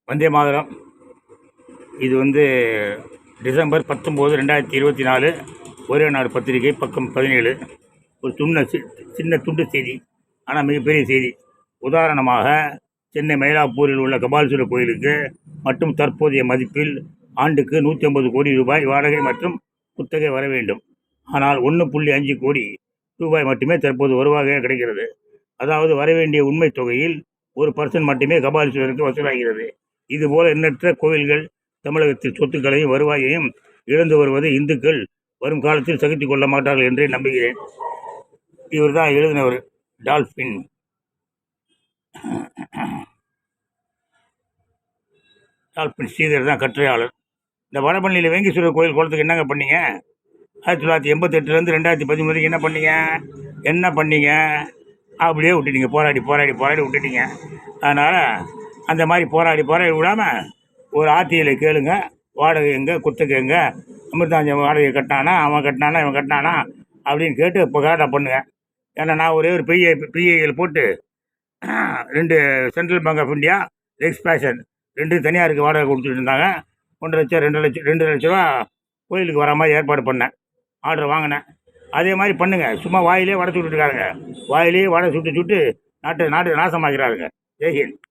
வந்தே மாதரம். இது டிசம்பர் 19, 2024 ஒரே நாடு பத்திரிகை, பக்கம் 17. ஒரு சின்ன துண்டு செய்தி, ஆனால் மிகப்பெரிய செய்தி. உதாரணமாக, சென்னை மயிலாப்பூரில் உள்ள கபாலீஸ்வரர் கோயிலுக்கு மட்டும் தற்போதைய மதிப்பில் ஆண்டுக்கு 150 கோடி ரூபாய் வாடகை மற்றும் குத்தகை வர வேண்டும். ஆனால் 1.5 கோடி ரூபாய் மட்டுமே தற்போது வருவாக கிடைக்கிறது. அதாவது வரவேண்டிய உண்மை தொகையில் 1% மட்டுமே கபாலீஸ்வரருக்கு வசூலாகிறது. இதுபோல எண்ணற்ற கோவில்கள் தமிழகத்தில் சொத்துக்களையும் வருவாயையும் இழந்து வருவதை இந்துக்கள் வரும் காலத்தில் சகித்துக் கொள்ள மாட்டார்கள் என்றே நம்புகிறேன். இவர் தான் எழுதினவர். டால்பின் ஸ்ரீதர் தான் கட்டுரையாளர். இந்த வடபழனியில் வேங்கீஸ்வரர் கோயில் குளத்துக்கு என்னங்க பண்ணீங்க? 1988 2013 என்ன பண்ணீங்க? அப்படியே விட்டுட்டீங்க. போராடி விட்டுட்டீங்க. அதனால் அந்த மாதிரி போராடி விடாமல் ஒரு ஆர்டிஐல கேளுங்க. வாடகை எங்கே, குத்தகை எங்கே, அமிர்தாஞ்சம் வாடகை கட்டினானா, அவன் கட்டினானா, இவன் கட்டினானா அப்படின்னு கேட்டு இப்போ கரெக்டாக பண்ணுங்க. ஏன்னா நான் ஒரே ஒரு பிஐஎல் போட்டு 2 சென்ட்ரல் பேங்க் ஆஃப் இந்தியா, எக்ஸ்பேஷன் 2 தனியாருக்கு வாடகை கொடுத்துட்டு இருந்தாங்க. 1.5 லட்சம் 2 லட்ச ரூபா கோயிலுக்கு வர மாதிரி ஏற்பாடு பண்ணேன். ஆர்டர் வாங்கினேன். அதே மாதிரி பண்ணுங்கள். சும்மா வாயிலே வடை சுட்டுருக்காருங்க. வாயிலே வடை சுட்டு நாட்டை நாசமாக்கிறாருங்க. ஜெய்ஹிந்த்.